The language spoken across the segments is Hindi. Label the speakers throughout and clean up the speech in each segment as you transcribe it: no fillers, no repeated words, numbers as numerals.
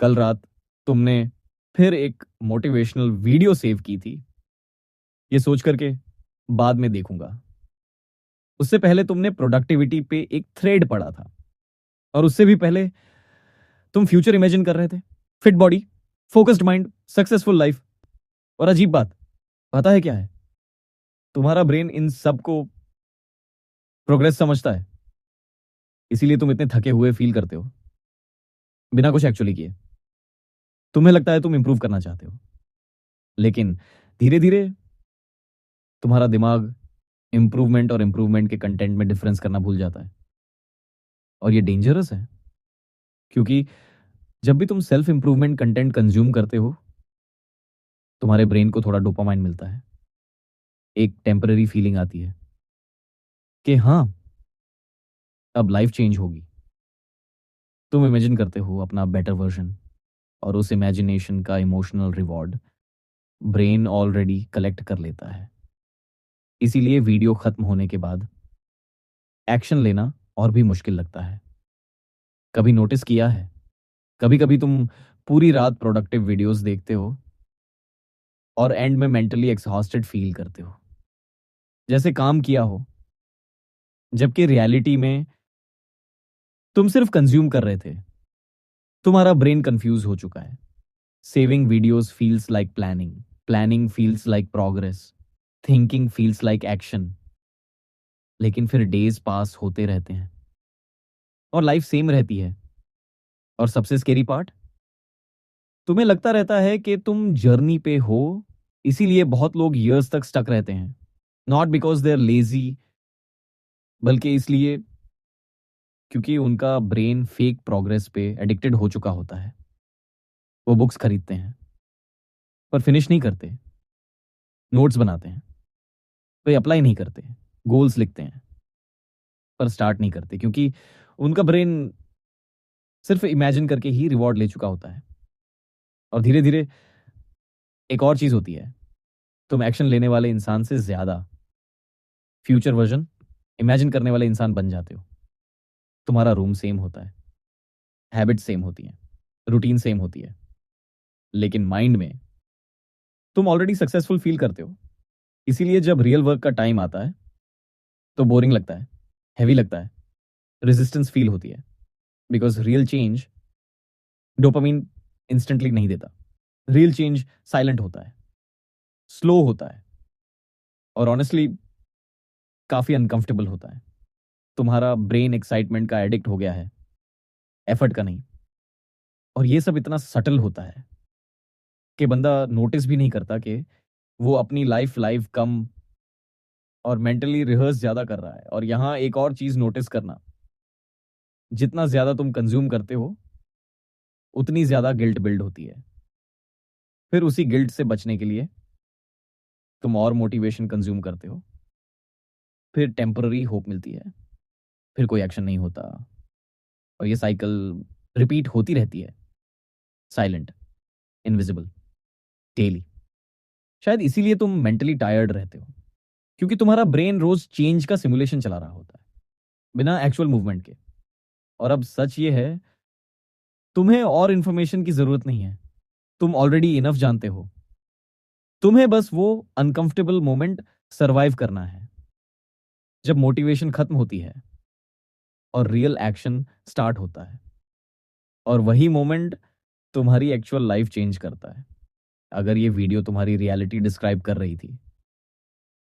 Speaker 1: कल रात तुमने फिर एक मोटिवेशनल वीडियो सेव की थी, ये सोच करके बाद में देखूंगा। उससे पहले तुमने प्रोडक्टिविटी पे एक थ्रेड पढ़ा था, और उससे भी पहले तुम फ्यूचर इमेजिन कर रहे थे, fit body, focused mind, successful life. और अजीब बात पता है क्या है? तुम्हारा ब्रेन इन सब को प्रोग्रेस समझता है, इसीलिए तुम इतने थके हुए फील करते हो बिना कुछ एक्चुअली किए। तुम्हें लगता है तुम इंप्रूव करना चाहते हो, लेकिन धीरे धीरे तुम्हारा दिमाग इंप्रूवमेंट और इंप्रूवमेंट के कंटेंट में डिफरेंस करना भूल जाता है। और ये डेंजरस है, क्योंकि जब भी तुम सेल्फ इंप्रूवमेंट कंटेंट कंज्यूम करते हो, तुम्हारे ब्रेन को थोड़ा डोपामाइन मिलता है, एक टेम्पररी फीलिंग आती है कि हाँ, अब लाइफ चेंज होगी। तुम इमेजिन करते हो अपना बेटर वर्जन, और उस इमेजिनेशन का emotional reward brain already collect कर लेता है। इसीलिए वीडियो खत्म होने के बाद एक्शन लेना और भी मुश्किल लगता है। कभी नोटिस किया है, कभी कभी तुम पूरी रात प्रोडक्टिव वीडियोस देखते हो और एंड में मेंटली एक्सहॉस्टेड फील करते हो, जैसे काम किया हो, जबकि रियलिटी में तुम सिर्फ कंज्यूम कर रहे थे। तुम्हारा ब्रेन कंफ्यूज हो चुका है। Saving videos feels like planning, planning feels like progress, thinking feels like action. लेकिन फिर डेज पास होते रहते हैं और लाइफ सेम रहती है। और सबसे स्केरी पार्ट, तुम्हें लगता रहता है कि तुम जर्नी पे हो, इसीलिए बहुत लोग ईयर्स तक स्टक रहते हैं। Not because they are lazy, बल्कि इसलिए क्योंकि उनका ब्रेन फेक प्रोग्रेस पे एडिक्टेड हो चुका होता है। वो बुक्स खरीदते हैं पर फिनिश नहीं करते, नोट्स बनाते हैं वे अप्लाई नहीं करते, गोल्स लिखते हैं पर स्टार्ट नहीं करते, क्योंकि उनका ब्रेन सिर्फ इमेजिन करके ही रिवॉर्ड ले चुका होता है। और धीरे धीरे एक और चीज होती है, तुम एक्शन लेने वाले इंसान से ज्यादा फ्यूचर वर्जन इमेजिन करने वाले इंसान बन जाते हो। तुम्हारा रूम सेम होता है, हैबिट सेम होती है, रूटीन सेम होती है, लेकिन माइंड में तुम ऑलरेडी सक्सेसफुल फील करते हो। इसीलिए जब रियल वर्क का टाइम आता है तो बोरिंग लगता है, हैवी लगता है, रेजिस्टेंस फील होती है। Because real change dopamine instantly नहीं देता। रियल चेंज साइलेंट होता है, स्लो होता है, और ऑनेस्टली काफी अनकंफर्टेबल होता है। तुम्हारा ब्रेन एक्साइटमेंट का एडिक्ट हो गया है, एफर्ट का नहीं। और ये सब इतना सटल होता है कि बंदा नोटिस भी नहीं करता कि वो अपनी लाइफ कम और मेंटली रिहर्स ज्यादा कर रहा है। और यहां एक और चीज नोटिस करना, जितना ज्यादा तुम कंज्यूम करते हो उतनी ज्यादा गिल्ट बिल्ड होती है। फिर उसी गिल्ट से बचने के लिए तुम और मोटिवेशन कंज्यूम करते हो, फिर टेम्पररी होप मिलती है, फिर कोई एक्शन नहीं होता, और ये साइकिल रिपीट होती रहती है, साइलेंट, इनविजिबल, डेली। शायद इसीलिए तुम मेंटली टायर्ड रहते हो, क्योंकि तुम्हारा ब्रेन रोज चेंज का सिमुलेशन चला रहा होता है बिना एक्चुअल मूवमेंट के। और अब सच ये है, तुम्हें और इंफॉर्मेशन की जरूरत नहीं है, तुम ऑलरेडी इनफ जानते हो। तुम्हें बस वो अनकंफर्टेबल मोमेंट सरवाइव करना है, जब मोटिवेशन खत्म होती है और रियल एक्शन स्टार्ट होता है। और वही मोमेंट तुम्हारी एक्चुअल लाइफ चेंज करता है। अगर ये वीडियो तुम्हारी रियलिटी डिस्क्राइब कर रही थी,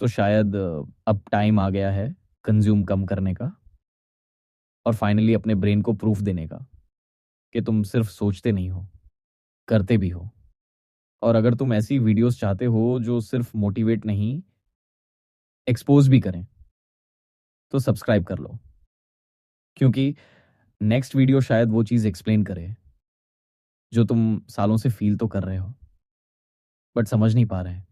Speaker 1: तो शायद अब टाइम आ गया है कंज्यूम कम करने का, और फाइनली अपने ब्रेन को प्रूफ देने का कि तुम सिर्फ सोचते नहीं हो, करते भी हो। और अगर तुम ऐसी वीडियोस चाहते हो जो सिर्फ मोटिवेट नहीं, एक्सपोज भी करें, तो सब्सक्राइब कर लो, क्योंकि नेक्स्ट वीडियो शायद वो चीज़ एक्सप्लेन करे जो तुम सालों से फील तो कर रहे हो बट समझ नहीं पा रहे हैं।